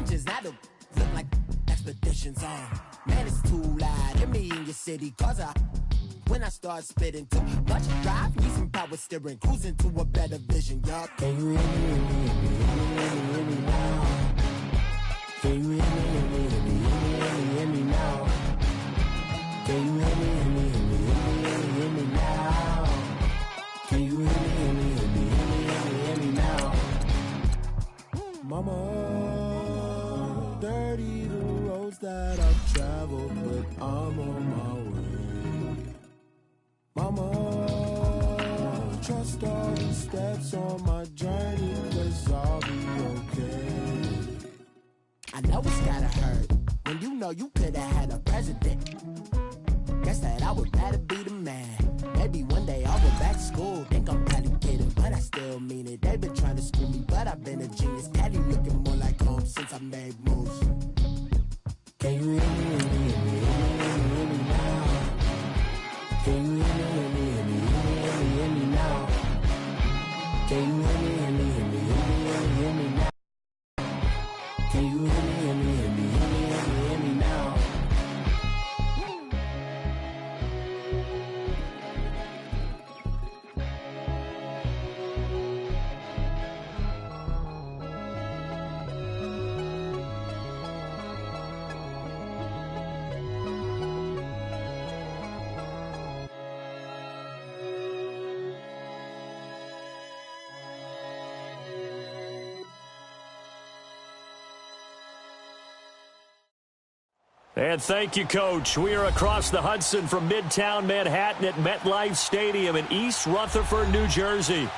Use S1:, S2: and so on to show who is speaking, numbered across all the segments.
S1: dungeons. Now the look like expeditions on. Man, it's too loud. Hear me in your city, cause when I start spitting too much drive, need some power steering, cruising to a better vision, y'all. Can you hear me, hear me now? Can you hear me now? Can you hear me now? Can you hear me now? Mama, dirty the roads that I've traveled, but I'm on my way. Mama, trust all the steps on my journey, 'cause I'll be okay. I know it's gotta hurt when you know you could've had a president. Guess that I would rather be the man. Maybe one day I'll go back to school. Think I'm probably kidding, but I still mean it. They've been trying to screw me, but I've been a genius. Caddy looking more like home since I made moves. Can you hear me now? Can you hear me now? Can you hear me now? Can you hear me now?
S2: And thank you, Coach. We are across the Hudson from Midtown Manhattan at MetLife Stadium in East Rutherford, New Jersey.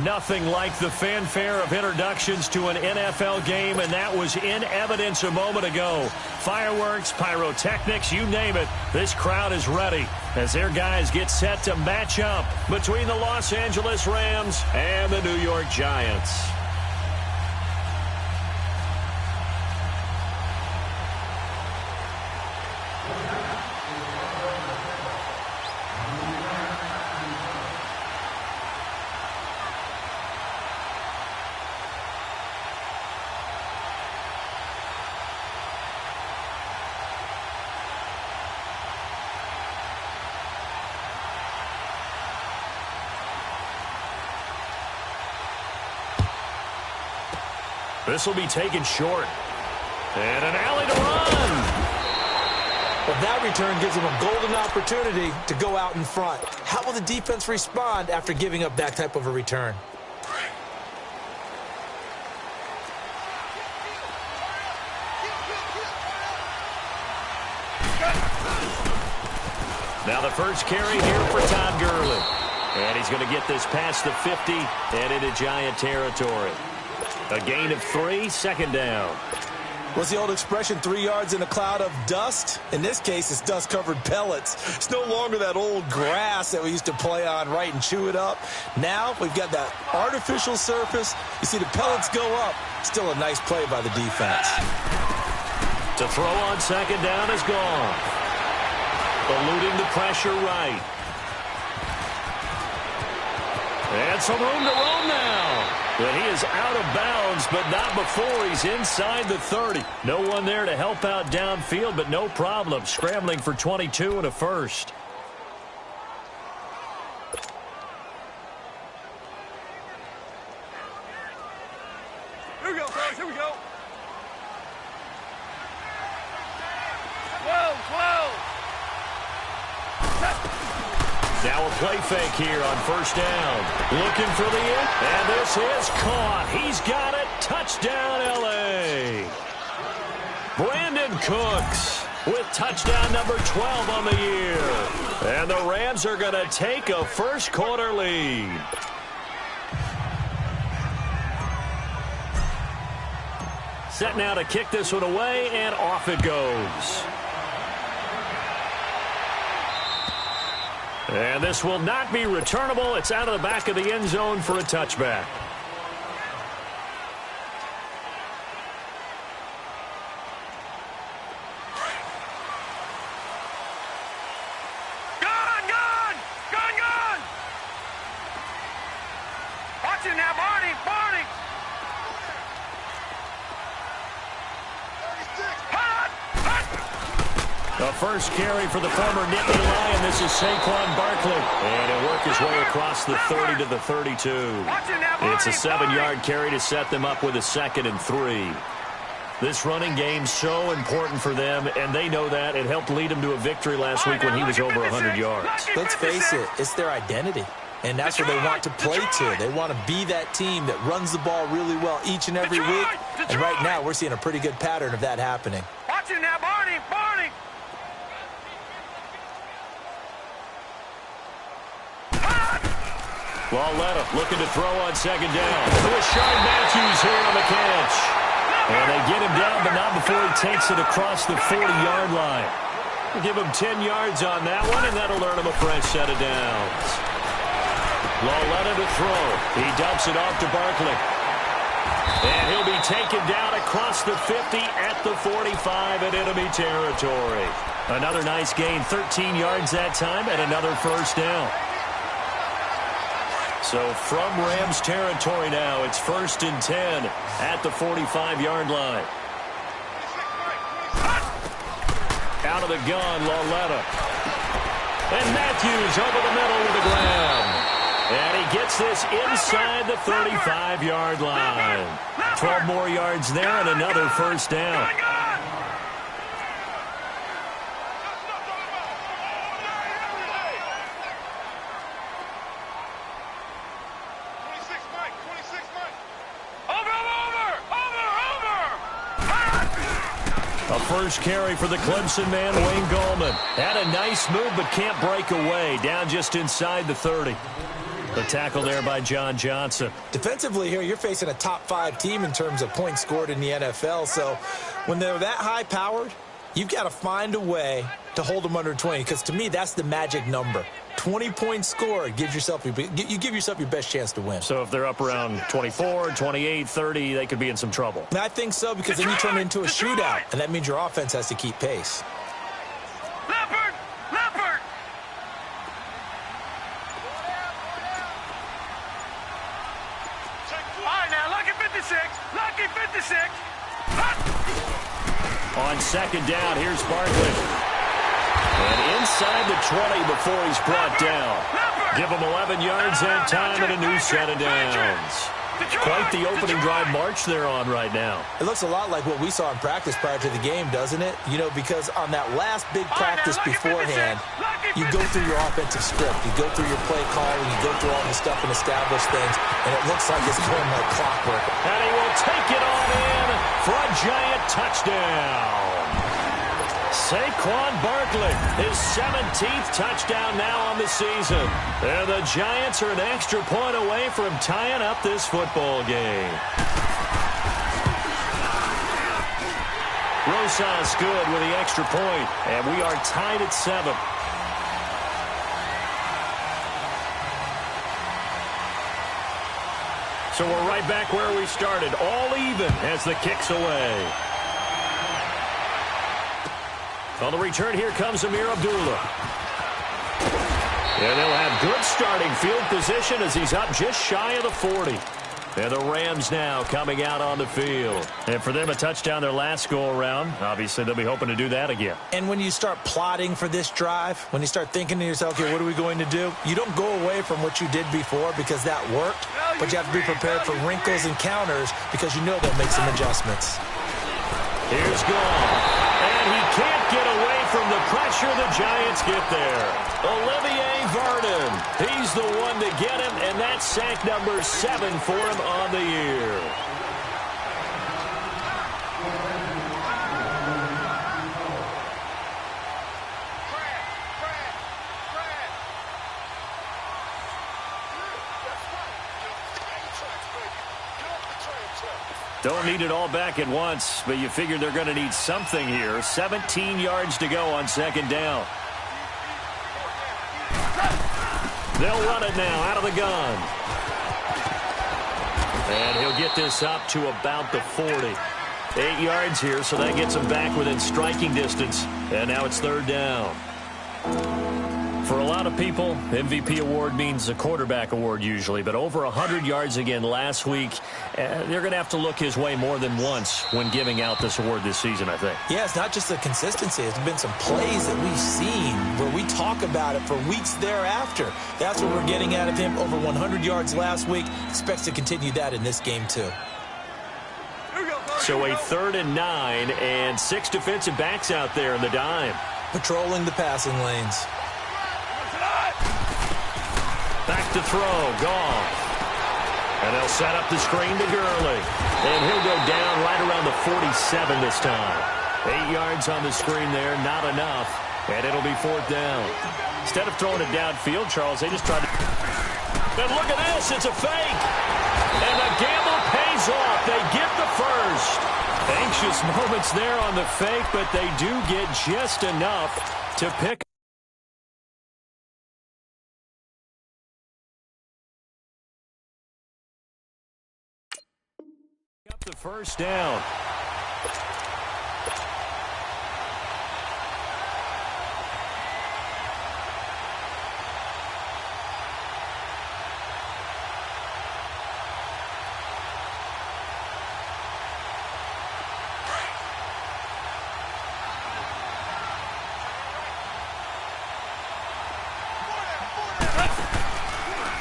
S2: Nothing like the fanfare of introductions to an NFL game, and that was in evidence a moment ago. Fireworks, pyrotechnics, you name it. This crowd is ready as their guys get set to match up between the Los Angeles Rams and the New York Giants. This will be taken short. And an alley to run.
S3: Well, that return gives them a golden opportunity to go out in front. How will the defense respond after giving up that type of a return?
S2: Now the first carry here for Todd Gurley. And he's going to get this past the 50 and into Giant territory. A gain of 3, second down.
S3: What's the old expression, 3 yards in a cloud of dust? In this case, it's dust-covered pellets. It's no longer that old grass that we used to play on, right, and chew it up. Now we've got that artificial surface. You see the pellets go up. Still a nice play by the defense.
S2: To throw on second down is gone. Eluding the pressure right. And some room to roam now. But he is out of bounds, but not before he's inside the 30. No one there to help out downfield, but no problem. Scrambling for 22 and a first.
S4: Here we go, fellas. Here we go. 12, 12.
S2: Now a play fake here on first down. Looking for the end. And this is caught. He's got it. Touchdown, L.A. Brandon Cooks with touchdown number 12 on the year. And the Rams are going to take a first quarter lead. Set now to kick this one away, and off it goes. And this will not be returnable. It's out of the back of the end zone for a touchback.
S4: Gone! Watch it now, Barney!
S2: The first carry for the former Nittany Lion. This is Saquon Barkley. And he'll work his way across the 30 to the 32. It's a 7-yard carry to set them up with a 2nd and 3. This running game's so important for them, and they know that. It helped lead them to a victory last week when he was over 100 yards.
S3: Let's face it, it's their identity. And that's what they want to play to. They want to be that team that runs the ball really well each and every week. And right now, we're seeing a pretty good pattern of that happening.
S4: Watch it now, Barney.
S2: Lauletta looking to throw on 2nd down. Rashard Matthews here on the catch. And they get him down, but not before he takes it across the 40-yard line. We'll give him 10 yards on that one, and that'll earn him a fresh set of downs. Lauletta to throw. He dumps it off to Barkley. And he'll be taken down across the 50 at the 45 in enemy territory. Another nice gain, 13 yards that time, and another first down. So from Rams territory now, it's 1st and 10 at the 45-yard line. Out of the gun, Lauletta. And Matthews over the middle with a grab. And he gets this inside the 35-yard line. 12 more yards there and another first down. A first carry for the Clemson man, Wayne Gallman. Had a nice move, but can't break away. Down just inside the 30. The tackle there by John Johnson.
S3: Defensively here, you're facing a top-5 team in terms of points scored in the NFL. So when they're that high-powered, you've got to find a way to hold them under 20. Because to me, that's the magic number. 20 points scored, you give yourself your best chance to win.
S2: So if they're up around 24, 28, 30, they could be in some trouble.
S3: And I think so, because then you turn it into a shootout, and that means your offense has to keep pace.
S4: Leopard! All right, now, lucky 56.
S2: On 2nd down, here's Barkley. And inside the 20 before he's brought down. Give him 11 yards that time and a new set of downs. Quite the opening drive march they're on right now.
S3: It looks a lot like what we saw in practice prior to the game, doesn't it? You know, because on that last big practice beforehand, you go through your offensive script. You go through your play calling. You go through all the stuff and establish things. And it looks like it's going like clockwork.
S2: And he will take it on in for a giant touchdown. Saquon Barkley, his 17th touchdown now on the season. And the Giants are an extra point away from tying up this football game. Rosas good with the extra point, and we are tied at 7. So we're right back where we started, all even as the kick's away. On the return, here comes Amir Abdullah. And they'll have good starting field position as he's up just shy of the 40. And the Rams now coming out on the field. And for them, a touchdown their last go-around. Obviously, they'll be hoping to do that again.
S3: And when you start plotting for this drive, when you start thinking to yourself, okay, what are we going to do? You don't go away from what you did before because that worked, but you have to be prepared for wrinkles and counters because you know they'll make some adjustments.
S2: Here's Gall. And he can't get away from the pressure. The Giants get there. Olivier Vernon. He's the one to get him, and that's sack number 7 for him on the year. Don't need it all back at once, but you figure they're going to need something here. 17 yards to go on 2nd down. They'll run it now out of the gun. And he'll get this up to about the 40. 8 yards here, so that gets him back within striking distance. And now it's 3rd down. For a lot of people, MVP award means a quarterback award usually, but over 100 yards again last week. They're going to have to look his way more than once when giving out this award this season, I think.
S3: Yeah, it's not just the consistency. It's been some plays that we've seen where we talk about it for weeks thereafter. That's what we're getting out of him. Over 100 yards last week. Expects to continue that in this game, too.
S2: So a 3rd and 9 and 6 defensive backs out there in the dime.
S3: Patrolling the passing lanes.
S2: Back to throw, Goff. And they'll set up the screen to Gurley. And he'll go down right around the 47 this time. 8 yards on the screen there, not enough. And it'll be 4th down. Instead of throwing it downfield, Charles, they just tried to... And look at this, it's a fake. And the gamble pays off. They get the first. Anxious moments there on the fake, but they do get just enough to pick up the first down.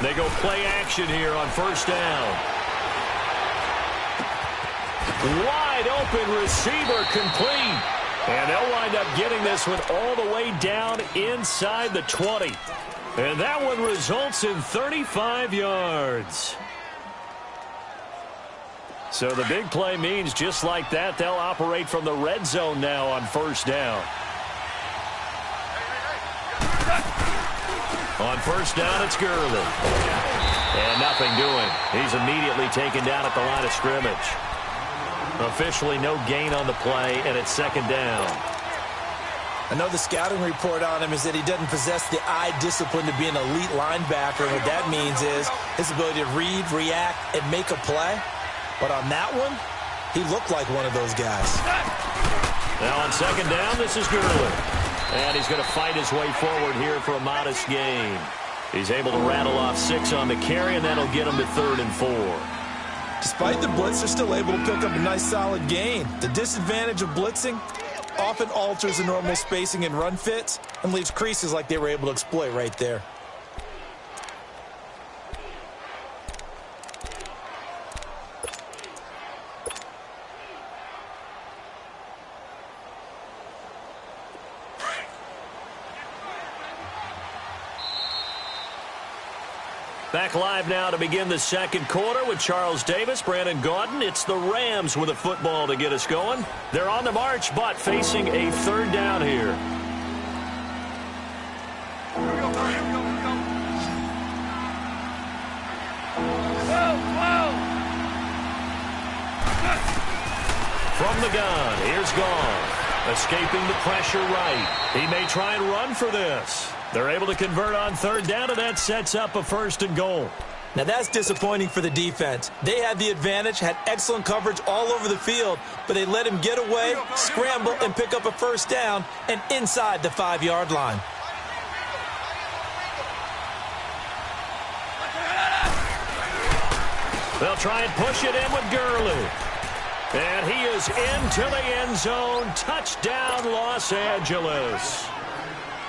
S2: They go play action here on first down. Wide open receiver complete. And they'll wind up getting this one all the way down inside the 20. And that one results in 35 yards. So the big play means just like that, they'll operate from the red zone now on first down. On first down, it's Gurley. And nothing doing. He's immediately taken down at the line of scrimmage. Officially no gain on the play, and it's 2nd down.
S3: I know the scouting report on him is that he doesn't possess the eye discipline to be an elite linebacker. What that means is his ability to read, react, and make a play. But on that one, he looked like one of those guys.
S2: Now on 2nd down, this is Gurley. And he's going to fight his way forward here for a modest gain. He's able to rattle off 6 on the carry, and that'll get him to 3rd and 4.
S3: Despite the blitz, they're still able to pick up a nice solid gain. The disadvantage of blitzing often alters the normal spacing and run fits and leaves creases like they were able to exploit right there.
S2: Back live now to begin the 2nd quarter with Charles Davis, Brandon Gaudin. It's the Rams with a football to get us going. They're on the march, but facing a 3rd down here. From the gun, here's Goff. Escaping the pressure right. He may try and run for this. They're able to convert on 3rd down, and that sets up a 1st and goal.
S3: Now that's disappointing for the defense. They had the advantage, had excellent coverage all over the field, but they let him get away, scramble, and pick up a 1st down and inside the 5-yard line.
S2: They'll try and push it in with Gurley. And he is into the end zone. Touchdown, Los Angeles.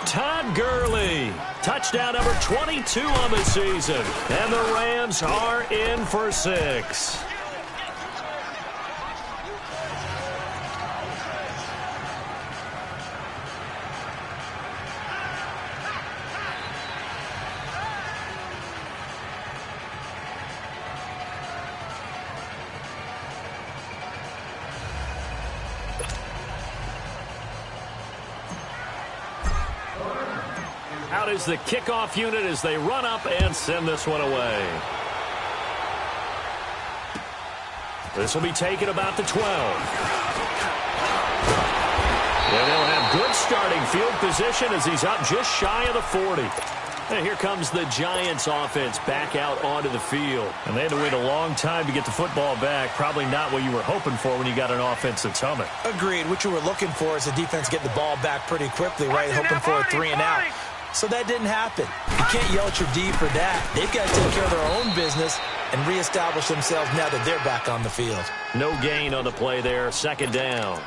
S2: Todd Gurley, touchdown number 22 on the season. And the Rams are in for 6. Out is the kickoff unit as they run up and send this one away. This will be taken about the 12. And they'll have good starting field position as he's up just shy of the 40. And here comes the Giants offense back out onto the field. And they had to wait a long time to get the football back. Probably not what you were hoping for when you got an offense that's humming.
S3: Agreed. What you were looking for is the defense getting the ball back pretty quickly, right? Hoping for a 3 and out. so that didn't happen. You can't yell at your D for that. They've got to take care of their own business and reestablish themselves now that they're back on the field.
S2: No gain on the play there, second down.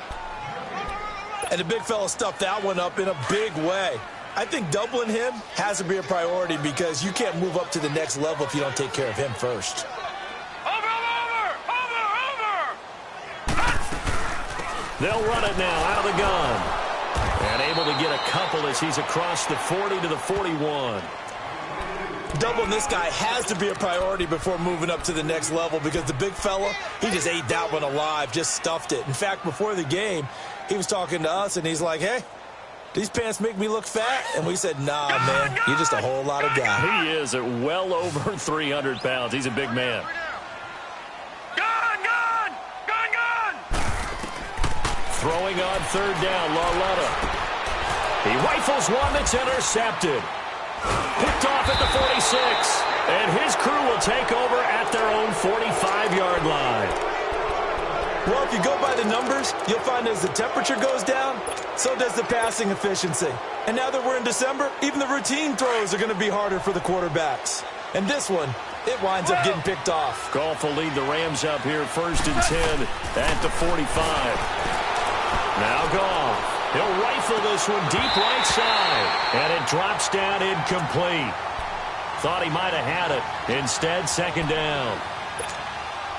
S3: And the big fella stuffed that one up in a big way. I think doubling him has to be a priority because you can't move up to the next level if you don't take care of him first.
S2: They'll run it now out of the gun. And able to get a couple as he's across the 40 to the 41.
S3: Doubling this guy has to be a priority before moving up to the next level because the big fella, he just ate that one alive, just stuffed it. In fact, before the game, he was talking to us, and he's like, hey, these pants make me look fat? And we said, nah, man, you're just a whole lot of guy.
S2: He is at well over 300 pounds. He's a big man. Throwing on third down, Larletta. He rifles one that's intercepted. Picked off at the 46. And his crew will take over at their own 45-yard line.
S3: Well, if you go by the numbers, you'll find as the temperature goes down, so does the passing efficiency. And now that we're in December, even the routine throws are going to be harder for the quarterbacks. And this one, it winds up getting picked off.
S2: Goff will lead the Rams up here first and 10 at the 45. Now Goff. He'll rifle this one deep right side. And it drops down incomplete. Thought he might have had it. Instead, second down.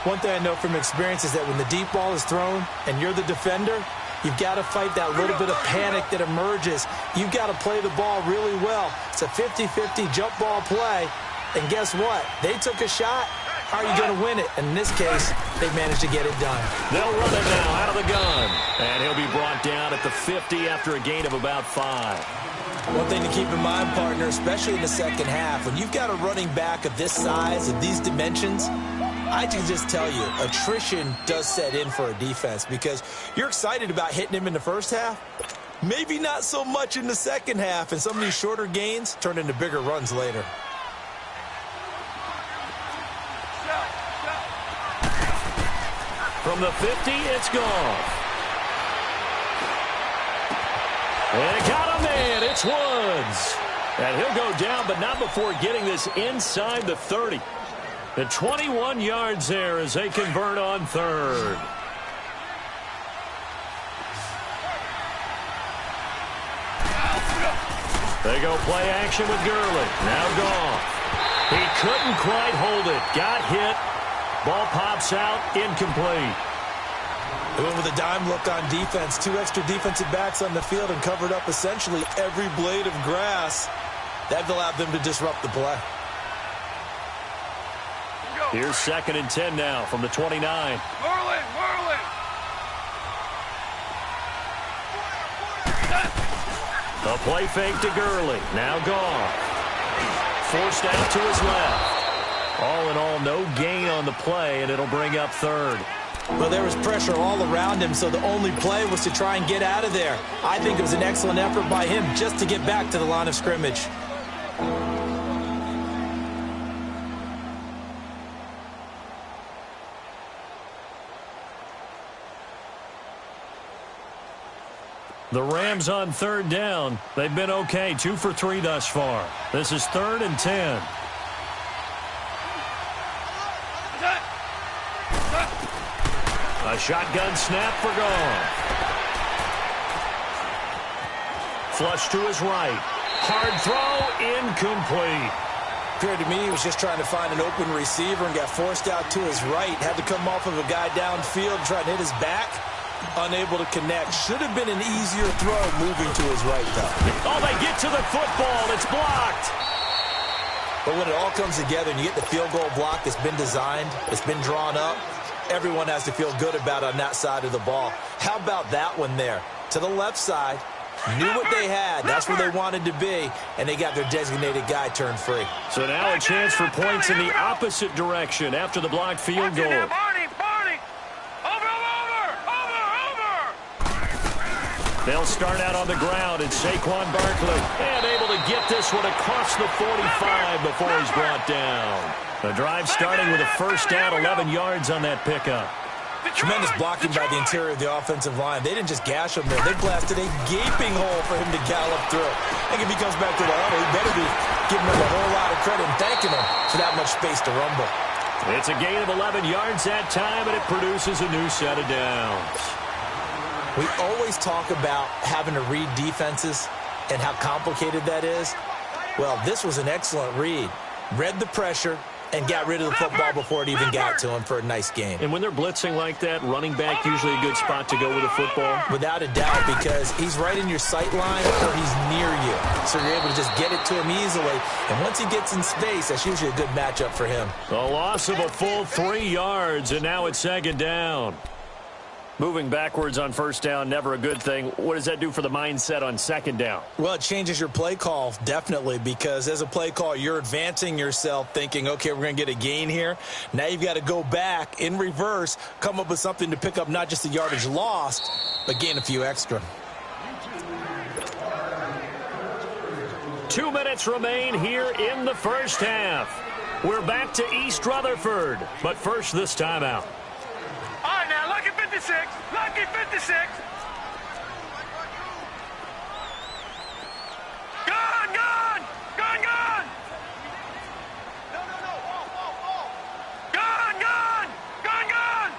S3: One thing I know from experience is that when the deep ball is thrown and you're the defender, you've got to fight that little bit of panic that emerges. You've got to play the ball really well. It's a 50-50 jump ball play. And guess what? They took a shot. How are you going to win it? And in this case, they managed to get it done.
S2: They'll run it now out of the gun. And he'll be brought down at the 50 after a gain of about 5.
S3: One thing to keep in mind, partner, especially in the second half, when you've got a running back of this size, of these dimensions, I can just tell you, attrition does set in for a defense because you're excited about hitting him in the first half. Maybe not so much in the second half, and some of these shorter gains turn into bigger runs later.
S2: From the 50, it's gone. And got him in. It's Woods. And he'll go down, but not before getting this inside the 30. The 21 yards there as they convert on third. They go play action with Gurley. Now Goff. He couldn't quite hold it. Got hit. Ball pops out, incomplete.
S3: They went with a dime look on defense. 2 extra defensive backs on the field and covered up essentially every blade of grass. That allowed them to disrupt the play.
S2: Here's second and 10 now from the 29.
S4: Whirling.
S2: A play fake to Gurley. Now Goff. Forced out to his left. All in all, no gain on the play, and it'll bring up third.
S3: Well, there was pressure all around him, so the only play was to try and get out of there. I think it was an excellent effort by him just to get back to the line of scrimmage.
S2: The Rams on third down. They've been okay, 2 for 3 thus far. This is 3rd and 10. A shotgun snap for Goff. Flush to his right. Hard throw, incomplete.
S3: Appeared to me he was just trying to find an open receiver and got forced out to his right. Had to come off of a guy downfield and try to hit his back. Unable to connect. Should have been an easier throw moving to his right, though.
S2: Oh, they get to the football. It's blocked.
S3: But when it all comes together and you get the field goal block that's been designed, it's been drawn up, everyone has to feel good about on that side of the ball. How about that one there? To the left side, knew what they had. That's where they wanted to be, and they got their designated guy turned free.
S2: So now a chance for points in the opposite direction after the blocked field goal. They'll start out on the ground, and Saquon Barkley, and able to get this one across the 45 before he's brought down. The drive starting with a first down, 11 yards on that pickup.
S3: Tremendous blocking by the interior of the offensive line. They didn't just gash him there. They blasted a gaping hole for him to gallop through. I think if he comes back to the huddle, he better be giving him a whole lot of credit and thanking him for that much space to rumble.
S2: It's a gain of 11 yards that time, and it produces a new set of downs.
S3: We always talk about having to read defenses and how complicated that is. Well, this was an excellent read. Read the pressure and got rid of the football before it even got to him for a nice gain.
S2: And when they're blitzing like that, running back usually a good spot to go with the football?
S3: Without a doubt, because he's right in your sight line or he's near you. So you're able to just get it to him easily. And once he gets in space, that's usually a good matchup for him.
S2: A loss of a full 3 yards, and now it's second down. Moving backwards on first down, never a good thing. What does that do for the mindset on second down?
S3: Well, it changes your play call, definitely, because as a play call, you're advancing yourself thinking, okay, we're going to get a gain here. Now you've got to go back in reverse, come up with something to pick up not just the yardage lost, but gain a few extra.
S2: 2 minutes remain here in the first half. We're back to East Rutherford, but first this timeout.
S4: All right, now, lucky 56. Lucky 56. Gone, gone. Gone, gone. No. Gone, gone. Gone, gone.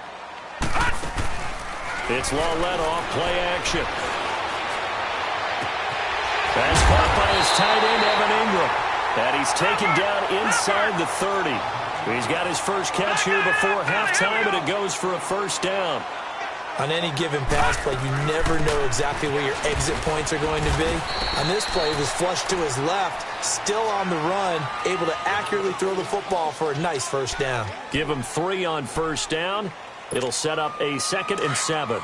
S2: It's Lawlett off play action. Pass caught by his tight end, Evan Ingram. And he's taken down inside the 30. He's got his first catch here before halftime, and it goes for a first down.
S3: On any given pass play, you never know exactly where your exit points are going to be. On this play, it was flushed to his left, still on the run, able to accurately throw the football for a nice first down.
S2: Give him 3 on first down. It'll set up a 2nd and 7.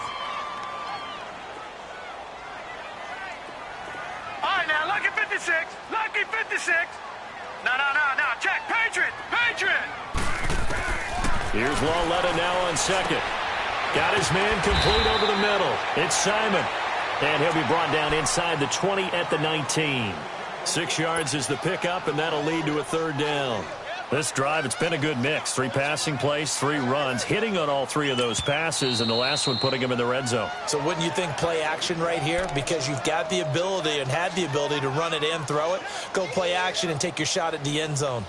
S4: All right, now, lucky 56. Lucky 56. No. Check. Patriot.
S2: Here's Lawlett now on second. Got his man complete over the middle. It's Simon. And he'll be brought down inside the 20 at the 19. 6 yards is the pickup, and that'll lead to a third down. This drive, it's been a good mix. 3 passing plays, 3 runs, hitting on all 3 of those passes, and the last one putting him in the red zone.
S3: So wouldn't you think play action right here? Because you've got the ability and had the ability to run it and throw it. Go play action and take your shot at the end zone.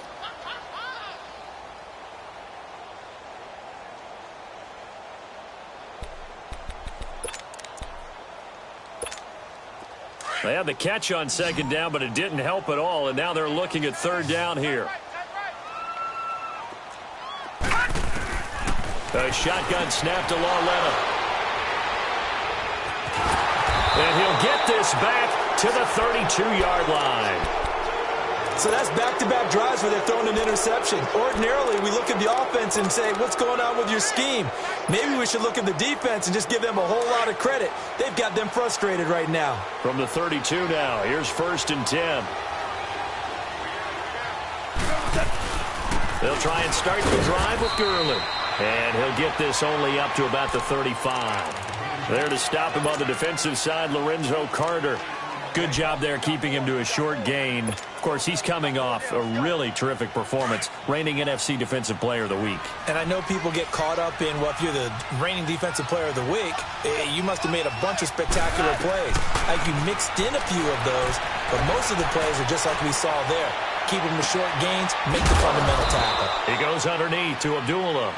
S2: They had the catch on second down, but it didn't help at all, and now they're looking at third down here. A shotgun snap to Lawlett. And he'll get this back to the 32-yard line.
S3: So that's back-to-back drives where they're throwing an interception. Ordinarily, we look at the offense and say, what's going on with your scheme? Maybe we should look at the defense and just give them a whole lot of credit. They've got them frustrated right now.
S2: From the 32 now, here's 1st and 10. They'll try and start the drive with Gurley. And he'll get this only up to about the 35. There to stop him on the defensive side, Lorenzo Carter. Good job there keeping him to a short gain. Of course, he's coming off a really terrific performance, reigning NFC Defensive Player of the Week.
S3: And I know people get caught up in, well, if you're the reigning Defensive Player of the Week, you must have made a bunch of spectacular plays. Like you mixed in a few of those, but most of the plays are just like we saw there. Keep them to short gains, make the fundamental tackle.
S2: He goes underneath to Abdullah.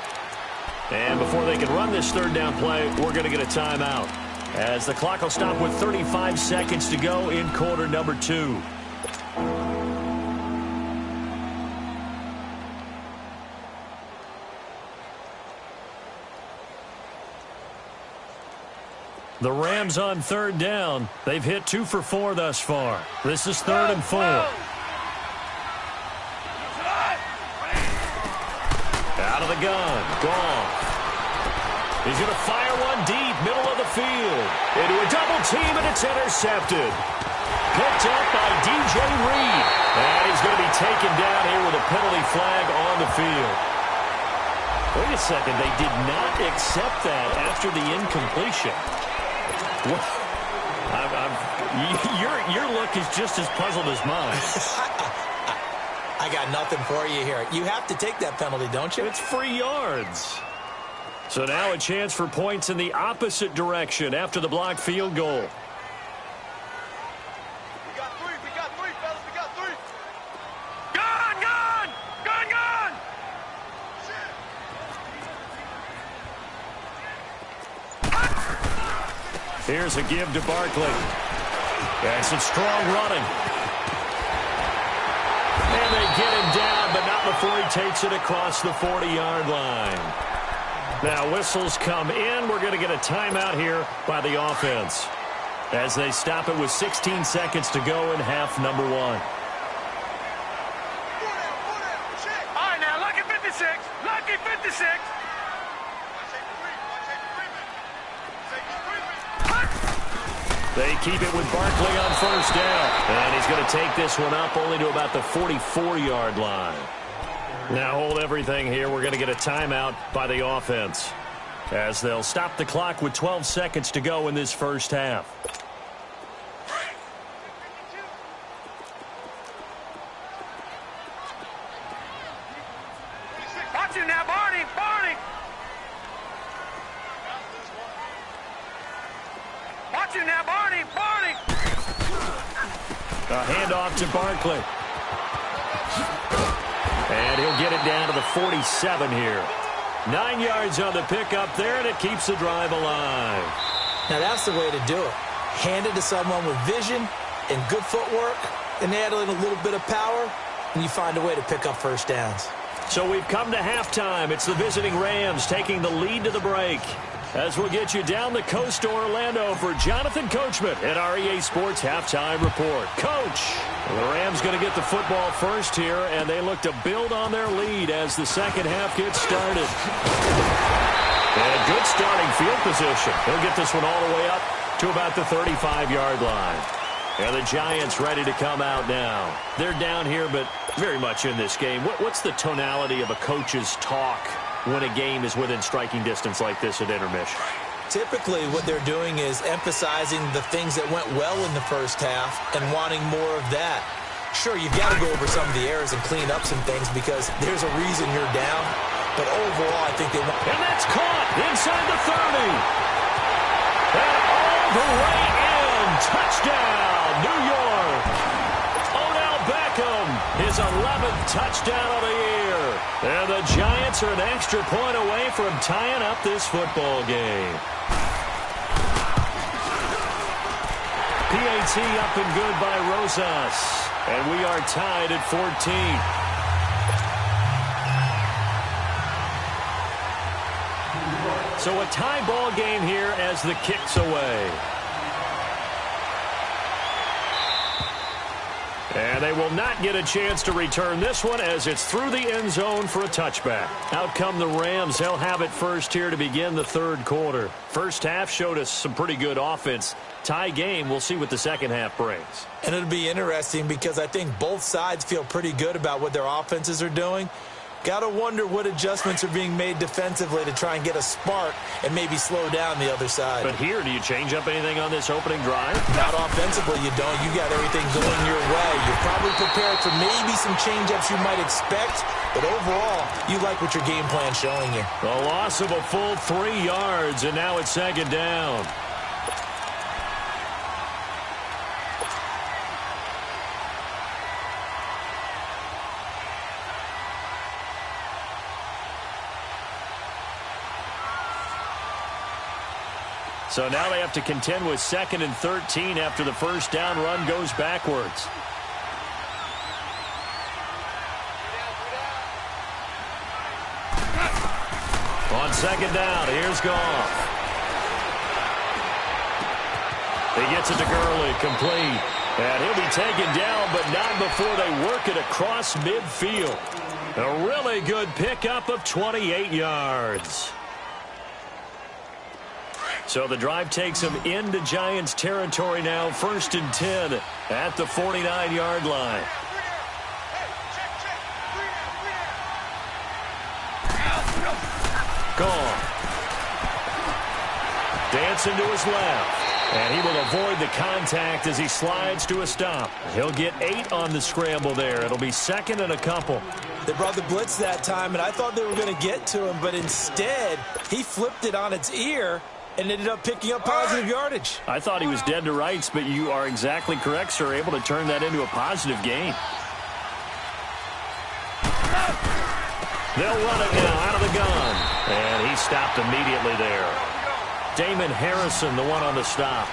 S2: And before they can run this third down play, we're going to get a timeout, as the clock will stop with 35 seconds to go in quarter number 2. The Rams on third down. They've hit 2 for 4 thus far. This is 3rd and 4. Out of the gun. Gone. He's going to fire one deep, middle of the field. Into a double team, and it's intercepted. Picked up by DJ Reed. And he's going to be taken down here with a penalty flag on the field. Wait a second. They did not accept that after the incompletion. Your look is just as puzzled as mine.
S3: I got nothing for you here. You have to take that penalty, don't you?
S2: It's free yards. So now a chance for points in the opposite direction after the blocked field goal.
S4: We got 3. Gun!
S2: Here's a give to Barkley. And some strong running. And they get him down, but not before he takes it across the 40-yard line. Now whistles come in. We're going to get a timeout here by the offense as they stop it with 16 seconds to go in half number one.
S4: All right, now, lucky 56. Lucky 56.
S2: They keep it with Barkley on first down. And he's going to take this one up only to about the 44-yard line. Now hold everything here. We're going to get a timeout by the offense as they'll stop the clock with 12 seconds to go in this first half.
S4: Watch him now, Barney! Watch him now, Barney!
S2: A handoff to Barkley. And he'll get it down to the 47 here. 9 yards on the pickup there, and it keeps the drive alive.
S3: Now that's the way to do it. Hand it to someone with vision and good footwork, and add in a little bit of power, and you find a way to pick up first downs.
S2: So we've come to halftime. It's the visiting Rams taking the lead to the break. As we'll get you down the coast to Orlando for Jonathan Coachman at our EA Sports Halftime Report. Coach, the Rams going to get the football first here, and they look to build on their lead as the second half gets started. And a good starting field position. He'll get this one all the way up to about the 35-yard line. And the Giants ready to come out now. They're down here, but very much in this game. What's the tonality of a coach's talk when a game is within striking distance like this at intermission?
S3: Typically, what they're doing is emphasizing the things that went well in the first half and wanting more of that. Sure, you've got to go over some of the errors and clean up some things because there's a reason you're down. But overall, I think they want...
S2: And that's caught inside the 30. And all the way in. Touchdown, New York. Odell Beckham, his 11th touchdown of the year. And the Giants are an extra point away from tying up this football game. PAT up and good by Rosas. And we are tied at 14. So a tie ball game here as the kick's away. And they will not get a chance to return this one as it's through the end zone for a touchback. Out come the Rams. They'll have it first here to begin the third quarter. First half showed us some pretty good offense. Tie game, we'll see what the second half brings.
S3: And it'll be interesting because I think both sides feel pretty good about what their offenses are doing. Got to wonder what adjustments are being made defensively to try and get a spark and maybe slow down the other side.
S2: But here, do you change up anything on this opening drive?
S3: Not offensively, you don't. You got everything going your way. You're probably prepared for maybe some change-ups you might expect, but overall, you like what your game plan's showing you.
S2: A loss of a full 3 yards, and now it's second down. So now they have to contend with 2nd and 13 after the first down run goes backwards. On second down, here's Goff. He gets it to Gurley, complete. And he'll be taken down, but not before they work it across midfield. A really good pickup of 28 yards. So the drive takes him into Giants territory now, 1st and 10 at the 49-yard line. Gone. Dancing to his left. And he will avoid the contact as he slides to a stop. He'll get 8 on the scramble there. It'll be 2nd and a couple.
S3: They brought the blitz that time, and I thought they were going to get to him, but instead, he flipped it on its ear and ended up picking up positive yardage.
S2: I thought he was dead to rights, but you are exactly correct, sir. Able to turn that into a positive gain. They'll run it now out of the gun. And he stopped immediately there. Damon Harrison, the one on the stop.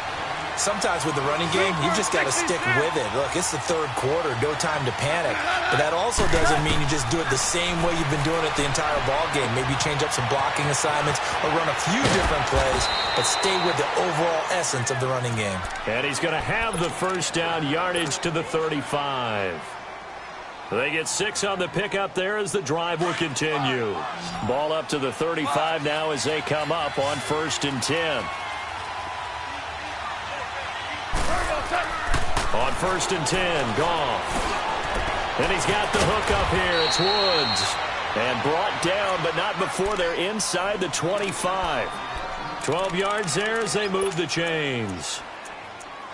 S3: Sometimes with the running game, you've just got to stick with it. Look, it's the third quarter, no time to panic. But that also doesn't mean you just do it the same way you've been doing it the entire ball game. Maybe change up some blocking assignments or run a few different plays, but stay with the overall essence of the running game. And
S2: he's going to have the first down, yardage to the 35. They get 6 on the pickup there as the drive will continue. Ball up to the 35 now as they come up on 1st and 10. On 1st and 10, Goff. And he's got the hook up here. It's Woods. And brought down, but not before they're inside the 25. 12 yards there as they move the chains.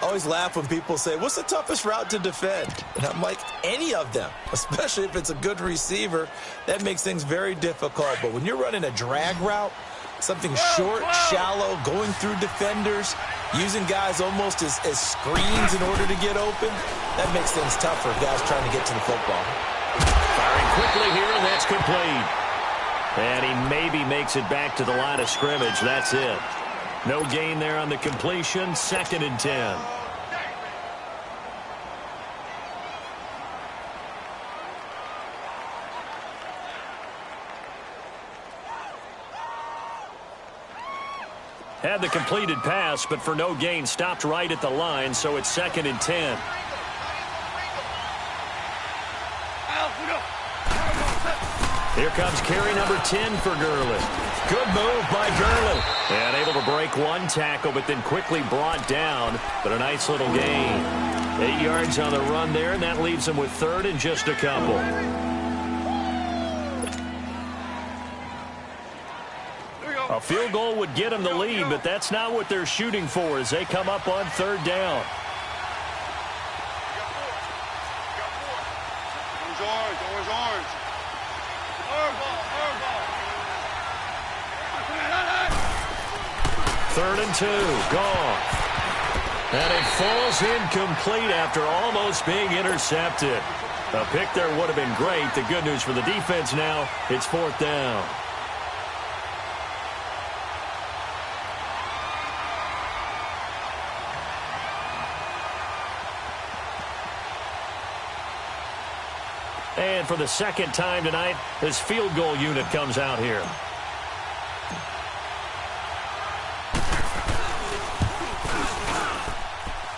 S3: I always laugh when people say, what's the toughest route to defend? And I'm like, any of them, especially if it's a good receiver. That makes things very difficult. But when you're running a drag route, something short, shallow, going through defenders, using guys almost as screens in order to get open, that makes things tough for guys trying to get to the football.
S2: Firing quickly here, and that's complete. And he maybe makes it back to the line of scrimmage. That's it. No gain there on the completion. 2nd and 10. Had the completed pass, but for no gain, stopped right at the line, so it's 2nd and 10. Here comes carry number 10 for Gurley. Good move by Gurley. And able to break one tackle, but then quickly brought down, but a nice little gain. 8 yards on the run there, and that leaves him with 3rd and just a couple. A field goal would get them the lead, but that's not what they're shooting for as they come up on 3rd down.
S4: Orange.
S2: 3rd and 2, Goff. And it falls incomplete after almost being intercepted. A pick there would have been great. The good news for the defense now, it's 4th down. And for the 2nd time tonight, this field goal unit comes out here.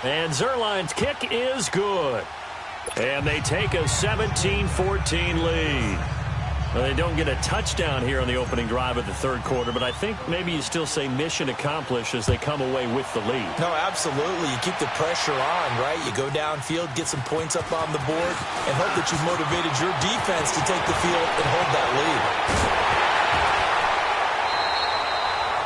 S2: And Zerline's kick is good. And they take a 17-14 lead. Well, they don't get a touchdown here on the opening drive of the 3rd quarter, but I think maybe you still say mission accomplished as they come away with the lead.
S3: No, absolutely. You keep the pressure on, right? You go downfield, get some points up on the board, and hope that you've motivated your defense to take the field and hold that lead.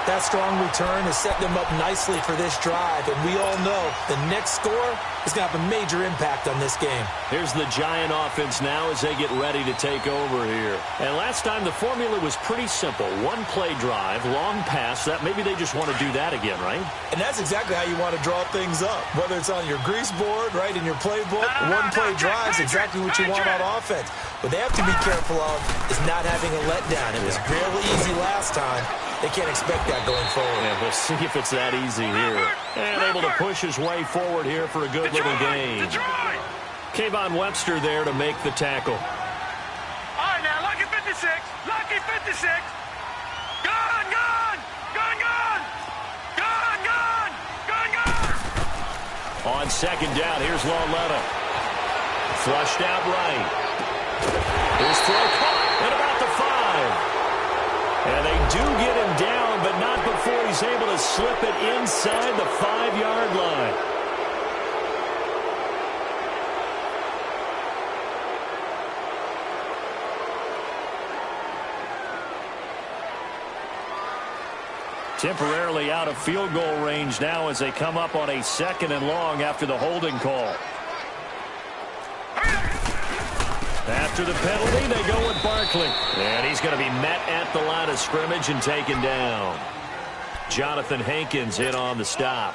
S3: That strong return has set them up nicely for this drive, and we all know the next score is going to have a major impact on this game.
S2: Here's the Giant offense now as they get ready to take over here. And last time the formula was pretty simple. One play drive, long pass. That maybe they just want to do that again, right?
S3: And that's exactly how you want to draw things up. Whether it's on your grease board, right, in your playbook, one play drive is exactly what you want on offense. What they have to be careful of is not having a letdown. It was real easy last time. They can't expect that going forward.
S2: Yeah, we'll see if it's that easy here. And able to push his way forward here for a good little gain. Kayvon Webster there to make the tackle.
S4: All right, now, lucky 56. Lucky 56. Gun, gun. Gun, gun. Gun, gun. Gun, gun.
S2: On 2nd down, here's Lauletta. Flushed out right. His throw caught at about the 5. And they do get him down, but not before he's able to slip it inside the 5-yard line. Temporarily out of field goal range now as they come up on a 2nd and long after the holding call. After the penalty, they go with Barkley. And he's going to be met at the line of scrimmage and taken down. Jonathan Hankins in on the stop.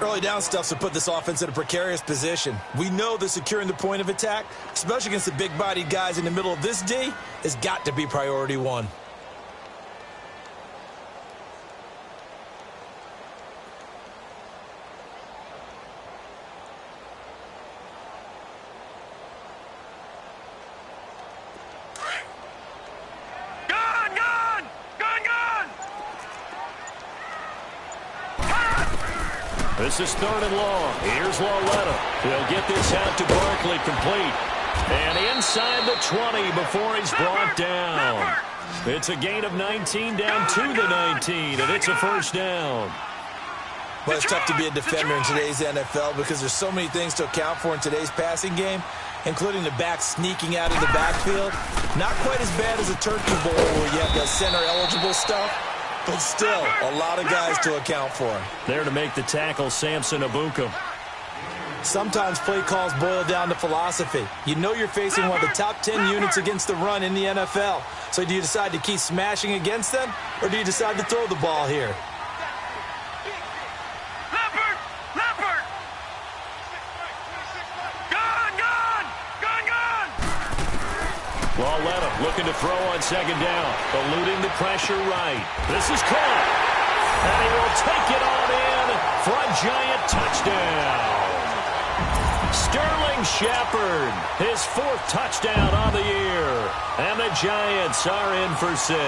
S3: Early down stuffs to put this offense in a precarious position. We know that securing the point of attack, especially against the big-bodied guys in the middle of this D, has got to be priority one.
S2: This is 3rd and long. Here's Lauletta. He'll get this out to Barkley, complete. And inside the 20 before he's brought down. It's a gain of 19 down to the 19, and it's a first down.
S3: Well, it's tough to be a defender in today's NFL because there's so many things to account for in today's passing game, including the back sneaking out of the backfield. Not quite as bad as a turkey bowl where you have the center-eligible stuff, but still a lot of guys to account for.
S2: There to make the tackle, Samson Abuka.
S3: Sometimes play calls boil down to philosophy. You know you're facing one of the top 10 units against the run in the NFL. So do you decide to keep smashing against them, or do you decide to throw the ball here?
S2: Lauletta looking to throw on 2nd down. Eluding the pressure right. This is caught. And he will take it on in for a Giant touchdown. Sterling Shepard, his 4th touchdown on the year. And the Giants are in for 6.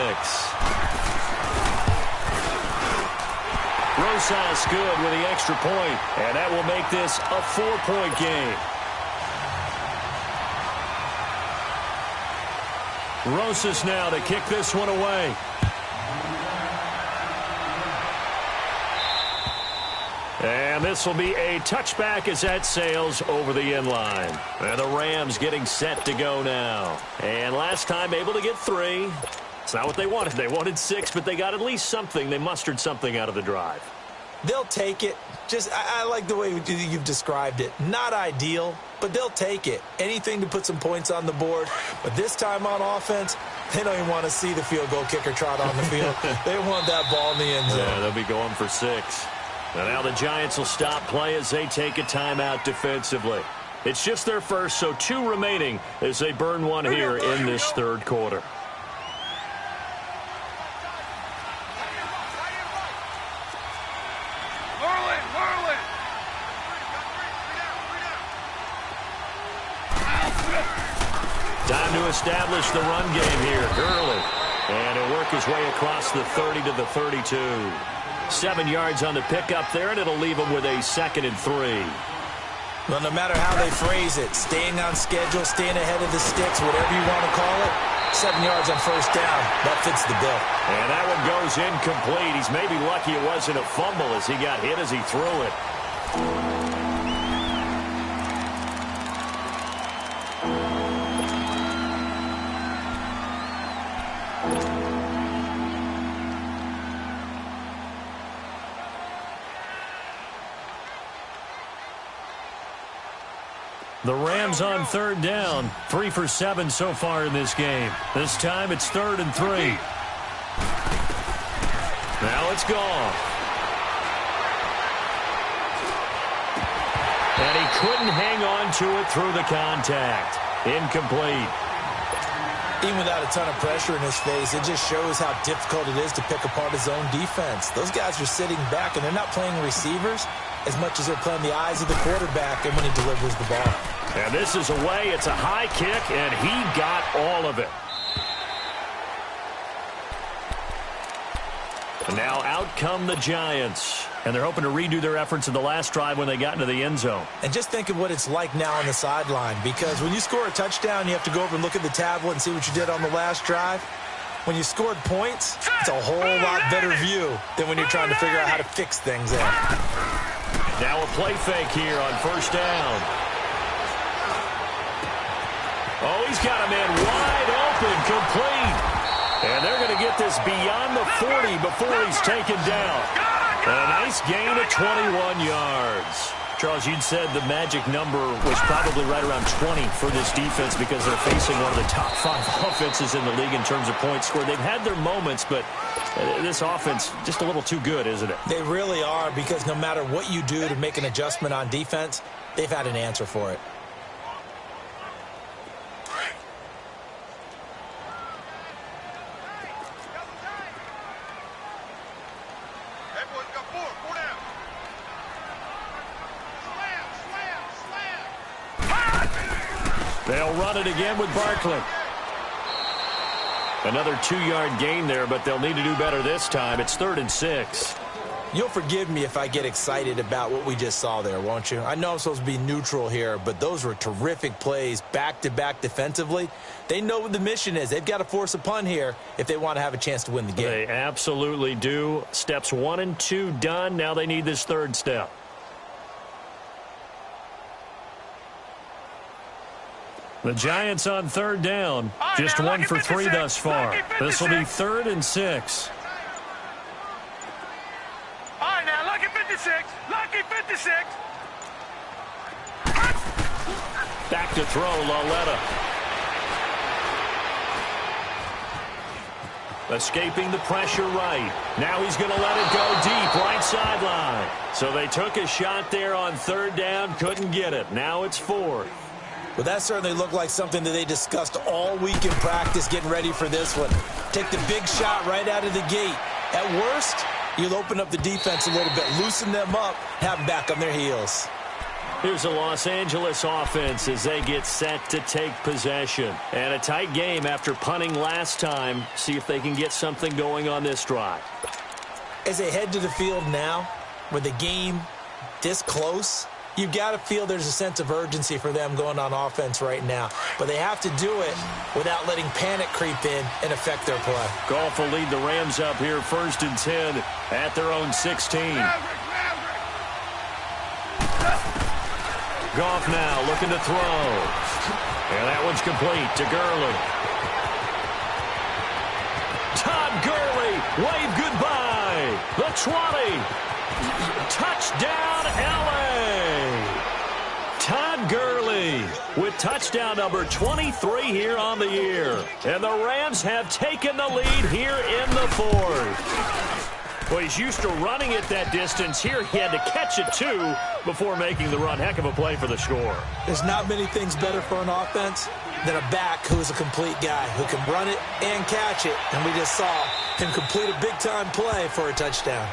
S2: Rosas good with the extra point, and that will make this a 4-point game. Rosas now to kick this one away. And this will be a touchback as that sails over the end line. And the Rams getting set to go now. And last time able to get 3. It's not what they wanted. They wanted 6, but they got at least something. They mustered something out of the drive.
S3: They'll take it. I like the way you've described it. Not ideal, but they'll take it. Anything to put some points on the board. But this time on offense, they don't even want to see the field goal kicker trot on the field. They want that ball in the end zone.
S2: Yeah, they'll be going for 6. And now the Giants will stop play as they take a timeout defensively. It's just their first, so 2 remaining as they burn one here in this 3rd quarter. Time to establish the run game here. Gurley. And he'll work his way across the 30 to the 32. 7 yards on the pickup there, and it'll leave him with a 2nd and 3.
S3: Well, no matter how they phrase it, staying on schedule, staying ahead of the sticks, whatever you want to call it, 7 yards on 1st down, that fits the bill.
S2: And that one goes incomplete. He's maybe lucky it wasn't a fumble as he got hit as he threw it. The Rams on 3rd down. 3 for 7 so far in this game. This time it's 3rd and 3. Now it's gone. And he couldn't hang on to it through the contact. Incomplete.
S3: Even without a ton of pressure in his face, it just shows how difficult it is to pick apart his own defense. Those guys are sitting back, and they're not playing receivers as much as they're playing the eyes of the quarterback and when he delivers the ball.
S2: And this is away. It's a high kick, and he got all of it. And now out come the Giants. And they're hoping to redo their efforts in the last drive when they got into the end zone.
S3: And just think of what it's like now on the sideline, because when you score a touchdown, you have to go over and look at the tablet and see what you did on the last drive. When you scored points, it's a whole lot better view than when you're trying to figure out how to fix things out.
S2: Now a play fake here on 1st down. Oh, he's got a man wide open, complete. And they're going to get this beyond the 40 before he's taken down. And a nice gain of 21 yards. Charles, you'd said the magic number was probably right around 20 for this defense because they're facing one of the top 5 offenses in the league in terms of points scored. They've had their moments, but this offense just a little too good, isn't it?
S3: They really are, because no matter what you do to make an adjustment on defense, they've had an answer for it.
S2: They'll run it again with Barkley. Another 2-yard gain there, but they'll need to do better this time. It's 3rd and 6.
S3: You'll forgive me if I get excited about what we just saw there, won't you? I know I'm supposed to be neutral here, but those were terrific plays back-to-back defensively. They know what the mission is. They've got to force a punt here if they want to have a chance to win the game.
S2: They absolutely do. Steps 1 and 2 done. Now they need this 3rd step. The Giants on 3rd down. Just 1 for 3 thus far. This will be 3rd and 6.
S4: All right, now, lucky 56. Lucky 56.
S2: Back to throw, Lauletta. Escaping the pressure right. Now he's going to let it go deep, right sideline. So they took a shot there on 3rd down, couldn't get it. Now it's 4th.
S3: Well, that certainly looked like something that they discussed all week in practice, getting ready for this one. Take the big shot right out of the gate. At worst, you'll open up the defense a little bit, loosen them up, have them back on their heels.
S2: Here's the Los Angeles offense as they get set to take possession. And a tight game after punting last time. See if they can get something going on this drive.
S3: As they head to the field now, with the game this close, you've got to feel there's a sense of urgency for them going on offense right now. But they have to do it without letting panic creep in and affect their play.
S2: Goff will lead the Rams up here 1st and 10 at their own 16. Goff now looking to throw. And that one's complete to Gurley. Todd Gurley, wave goodbye. The 20. Touchdown, L.A. Todd Gurley with touchdown number 23 here on the year. And the Rams have taken the lead here in the 4th. Well, he's used to running it that distance. Here he had to catch it, too, before making the run. Heck of a play for the score.
S3: There's not many things better for an offense than a back who is a complete guy who can run it and catch it. And we just saw him complete a big-time play for a touchdown.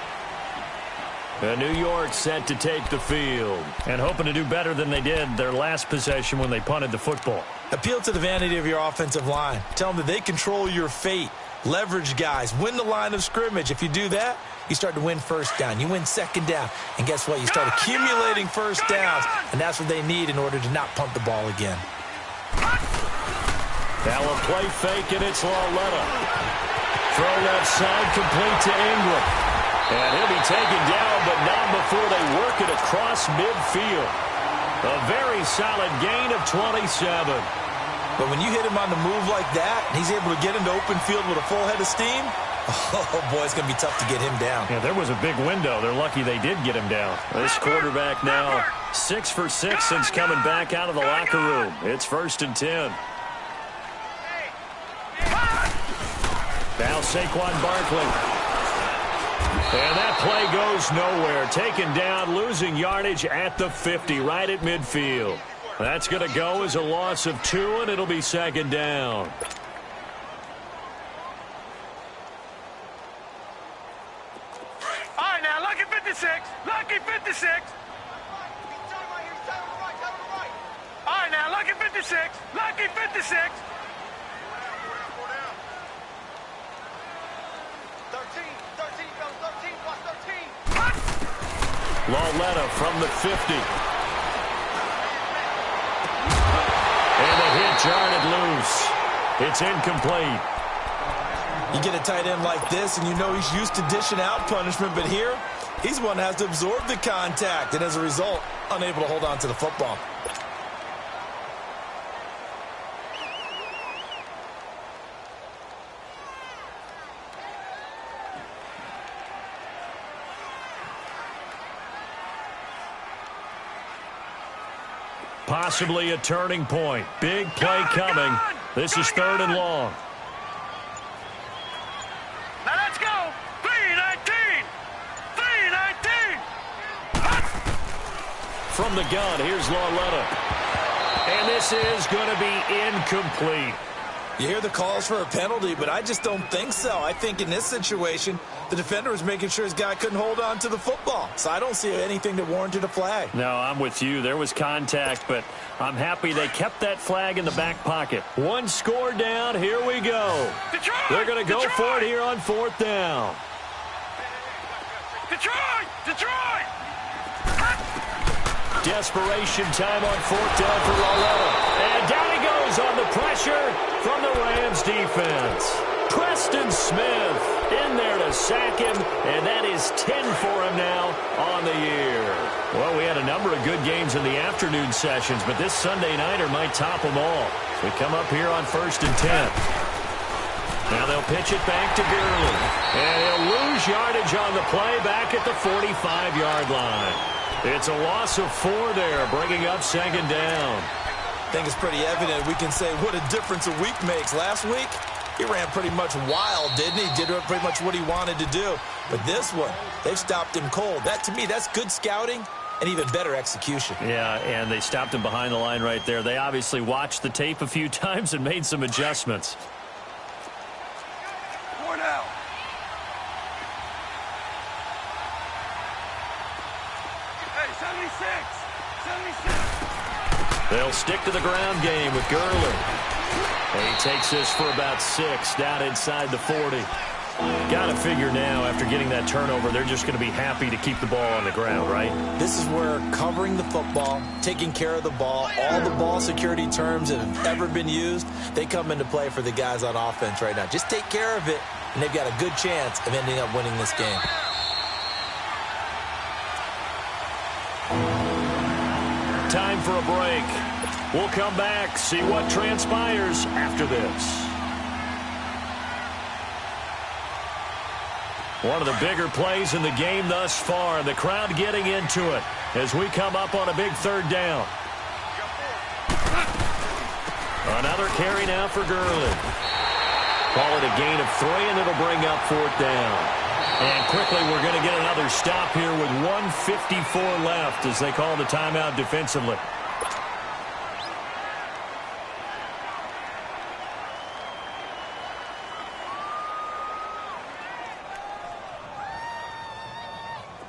S2: New York set to take the field and hoping to do better than they did their last possession when they punted the football.
S3: Appeal to the vanity of your offensive line. Tell them that they control your fate. Leverage guys. Win the line of scrimmage. If you do that, you start to win 1st down. You win 2nd down. And guess what? You start accumulating 1st downs. And that's what they need in order to not punt the ball again.
S2: Now a play fake, and it's Lauletta. Throw left side, complete to Ingram. And he'll be taken down, but not before they work it across midfield. A very solid gain of 27.
S3: But when you hit him on the move like that, and he's able to get into open field with a full head of steam, oh, boy, it's going to be tough to get him down.
S2: Yeah, there was a big window. They're lucky they did get him down. This quarterback now 6 for 6 since coming back out of the locker room. It's 1st and 10. Now Saquon Barkley. And that play goes nowhere. Taken down, losing yardage at the 50, right at midfield. That's going to go as a loss of 2, and it'll be 2nd down.
S4: All right, now, lucky 56. Lucky 56. All right, now, lucky 56. Lucky 56. 13 plus 13.
S2: Lauletta from the 50. And the hit jarred loose. It's incomplete.
S3: You get a tight end like this, and you know he's used to dishing out punishment, but here, he's the one that has to absorb the contact, and as a result, unable to hold on to the football.
S2: possibly a turning point. Big play coming. This is 3rd and long.
S4: Now let's go. 3-19. 3-19.
S2: From the gun, here's Lauletta. And this is going to be incomplete.
S3: You hear the calls for a penalty, but I just don't think so. I think in this situation, the defender was making sure his guy couldn't hold on to the football. So I don't see anything that warranted a flag.
S2: No, I'm with you. There was contact, but I'm happy they kept that flag in the back pocket. 1 score down. Here we go.
S4: Detroit!
S2: They're going to go
S4: Detroit!
S2: for it here on 4th down.
S4: Detroit! Detroit!
S2: Desperation time on 4th down for Lauletta. And down he goes on the pressure from the Rams defense. Preston Smith in there to sack him, and that is 10 for him now on the year. Well, we had a number of good games in the afternoon sessions, but this Sunday nighter might top them all. We come up here on 1st and 10. Now they'll pitch it back to Gurley. And he'll lose yardage on the play back at the 45-yard line. It's a loss of 4 there, bringing up 2nd down.
S3: I think it's pretty evident. We can say what a difference a week makes. Last week, he ran pretty much wild, didn't he? Did pretty much what he wanted to do. But this one, they've stopped him cold. That, to me, that's good scouting and even better execution.
S2: Yeah, and they stopped him behind the line right there. They obviously watched the tape a few times and made some adjustments.
S4: 4 now. Hey, 76. 76.
S2: They'll stick to the ground game with Gurley. And he takes this for about 6 down inside the 40. Got to figure now, after getting that turnover, they're just going to be happy to keep the ball on the ground, right?
S3: This is where covering the football, taking care of the ball, all the ball security terms that have ever been used, they come into play for the guys on offense right now. Just take care of it, and they've got a good chance of ending up winning this game.
S2: Time for a break. We'll come back, see what transpires after this. One of the bigger plays in the game thus far, and the crowd getting into it as we come up on a big 3rd down. Another carry now for Gurley. Call it a gain of 3, and it'll bring up 4th down. And quickly, we're going to get another stop here with 1:54 left as they call the timeout defensively.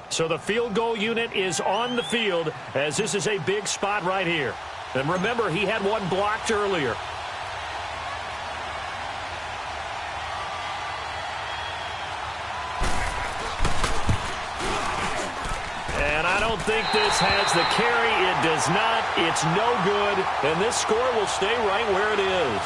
S2: So the field goal unit is on the field as this is a big spot right here. And remember, he had one blocked earlier. And I don't think this has the carry. It does not. It's no good. And this score will stay right where it is.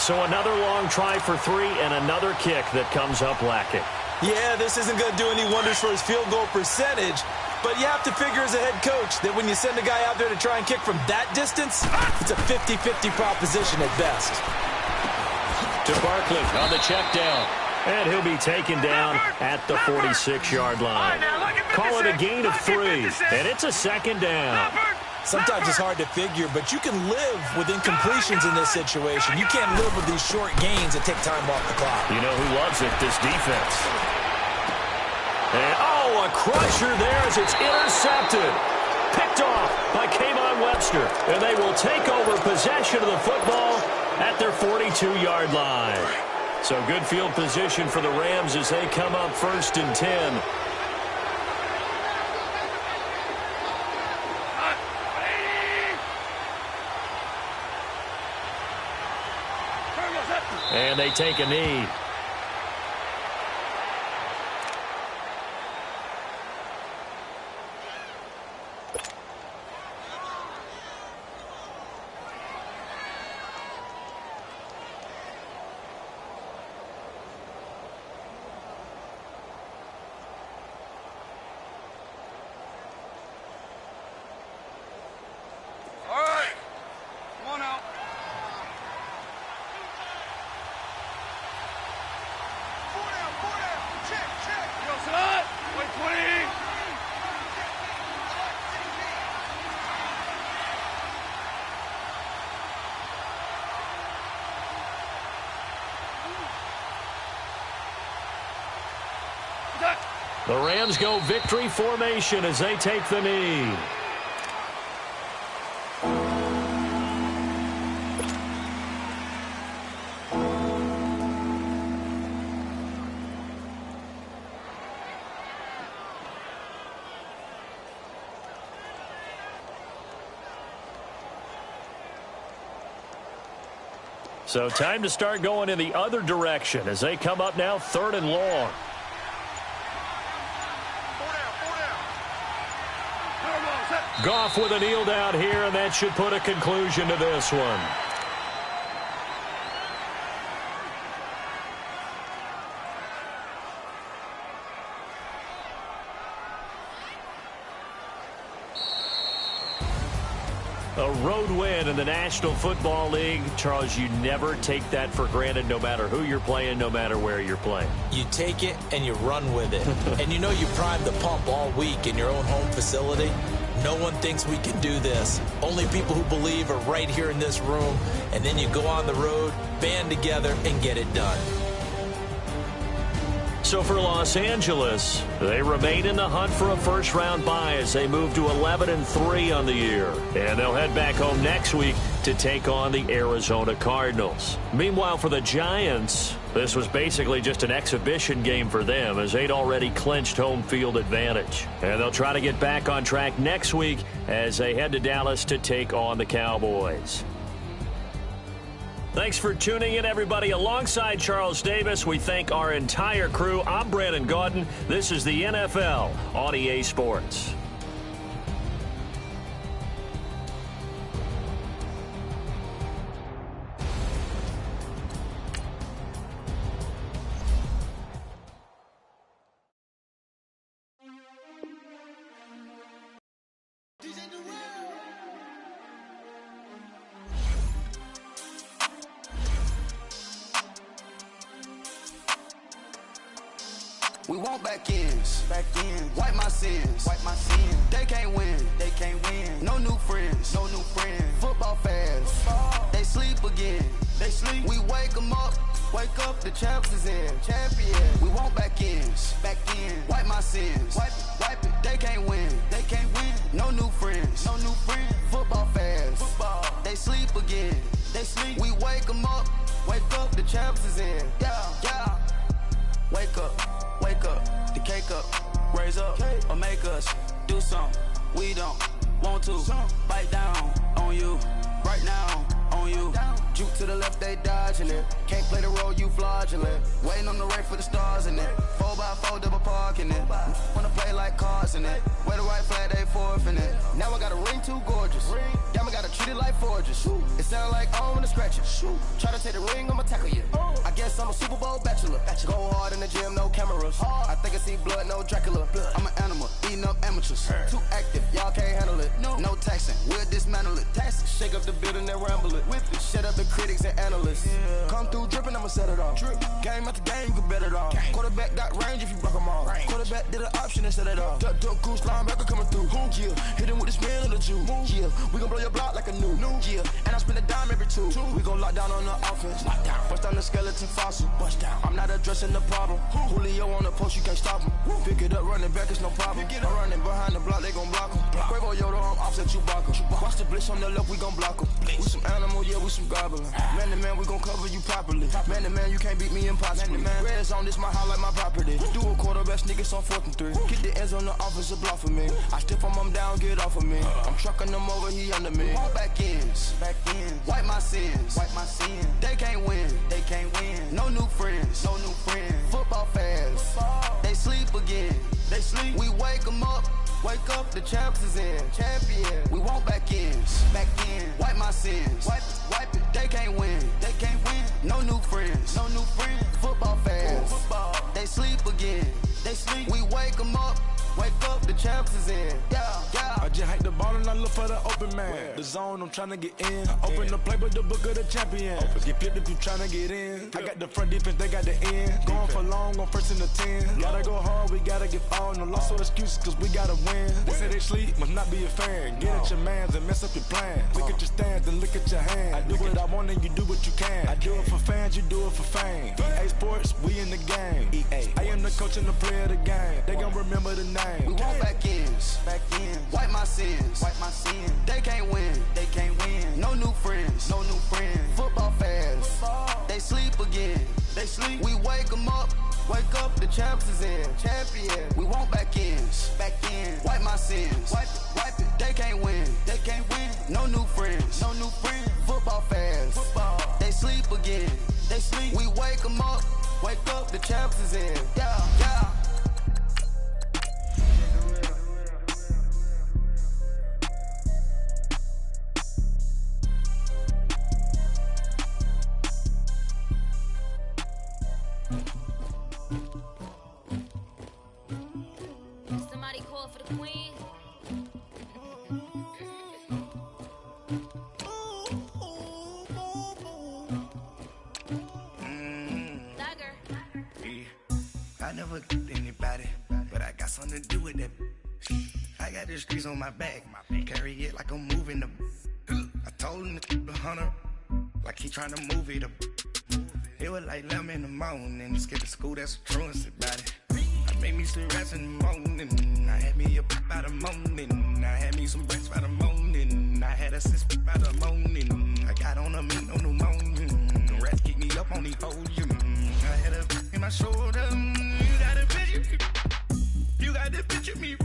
S2: So another long try for 3 and another kick that comes up lacking.
S3: Yeah, this isn't going to do any wonders for his field goal percentage, but you have to figure as a head coach that when you send a guy out there to try and kick from that distance, it's a 50-50 proposition at best.
S2: To Barkley on the check down. And he'll be taken down at the 46-yard line. Call it a gain of 3, and it's a 2nd down.
S3: Sometimes it's hard to figure, but you can live with incompletions in this situation. You can't live with these short gains that take time off the clock.
S2: You know who loves it? This defense. And, a crusher there as it's intercepted. Picked off by K'Von Webster. And they will take over possession of the football at their 42-yard line. So good field position for the Rams as they come up 1st and 10. And they take a knee. The Rams go victory formation as they take the knee. So time to start going in the other direction as they come up now 3rd and long. Goff with a kneel down here, and that should put a conclusion to this one. A road win in the National Football League. Charles, you never take that for granted no matter who you're playing, no matter where you're playing.
S3: You take it and you run with it. And you know you primed the pump all week in your own home facility. No one thinks we can do this. Only people who believe are right here in this room. And then you go on the road, band together, and get it done.
S2: So for Los Angeles, they remain in the hunt for a first-round bye as they move to 11-3 on the year. And they'll head back home next week to take on the Arizona Cardinals. Meanwhile, for the Giants, this was basically just an exhibition game for them as they'd already clinched home field advantage. And they'll try to get back on track next week as they head to Dallas to take on the Cowboys. Thanks for tuning in, everybody. Alongside Charles Davis, we thank our entire crew. I'm Brandon Gaudin. This is the NFL on EA Sports.
S5: We want back ends. Wipe my sins. They can't win. No new friends. Football fans. They sleep again. We wake them up. The champs is in. We want back ends. Wipe my sins. Wipe it. They can't win. No new friends. Football fans. They sleep again. We wake them up. The champs is in. Yeah. Wake up, the cake up, raise up, or make us do something we don't want to. Bite down on you, right now on you. Juke to the left, they dodging it. Can't play the role, you fraudulent. Waiting on the right for the stars in it. 4x4 double parking it. Wanna play like cars in it. Wear the right flag, they forfeiting it. Now I got a ring too gorgeous. Damn, I gotta treat it like forges. It sound like I wanna scratch it. Try to take the ring, I'ma tackle you. I guess I'm a Super Bowl bachelor. Go hard in the gym, no cameras. I think I see blood, no Dracula. I'm an animal, eating up amateurs. Too active, y'all can't handle it. No taxing, we'll dismantle it. Shake up the building and ramble it. Whip it, shut up the critics and analysts. Come through dripping, I'ma set it off. Game after game, you can bet it off. Quarterback got range if you block them all. Quarterback did an option and set it off. Duck, goose, linebacker coming through. Yeah, hit him with the spin of the Jew. Yeah, we gon' blow your block like a new. Yeah, and I spend a dime every two. We gon' lock down on the offense. Bust down the skeleton fossil. I'm not addressing the problem. Julio on the post, you can't stop him. Pick it up, running back, it's no problem. I'm running behind the block, they gon' block him. Quavo Yoda, I'm offset Chewbacca. Watch the blitz on the left, we gon' block him. We some animal, yeah, we some goblin. Man to man, we gon' cover you properly. Man to man, you can't beat me impossibly. Red zone, this my highlight, my property. Do a quarterback sneakers on 4th and 3. Get the ends on the offensive block for me. I stiff him down, get off of me. I'm trucking them over, he under me. All back ends. Wipe my sins. They can't win. No new friends. Football fans. They sleep again. We wake them up. The champs is in. We want back ends. Wipe my sins. Wipe it. They can't win. No new friends. Football fans. They sleep again. We wake them up. The champs is in. Yeah.
S6: just hike the ball and I look for the open man. The zone, I'm trying to get in. Open the playbook, the book of the champion. Get flipped if you trying to get in. I got the front defense, they got the end. Going for long, on first and the 10. Gotta go hard, we gotta get all. No loss or excuses, cause we gotta win. They say they sleep, must not be a fan. Get at your mans and mess up your plans. Look at your stands and look at your hands. I do what I want and you do what you can. I do it for fans, you do it for fame. EA Sports, we in the game. EA. I am the coach and the player of the game. They gon' remember the name.
S5: We want back ends. Wipe my sins. They can't win. No new friends. Football fans. They sleep again. We wake them up. Wake up, the champs is in. Champion. We want back ends. Wipe my sins. Wipe it. They can't win. No new friends. Football fans. They sleep again. We wake them up. Wake up, the champs is in. Yeah.
S7: Somebody call for the queen.
S8: I never anybody, but I got something to do with that. I got the streets on my back, carry it like I'm moving the. I told him the hunter, like he trying to move it up. It was like 11 in the morning, skip to school, that's a truancy about it. I made me some rest in the morning, I had me a pop by the morning, I had me some breaks by the morning, I had a sis by the morning, I got on a meat, no morning, the rats keep me up on these podium, I had a in my shoulder, you got to picture me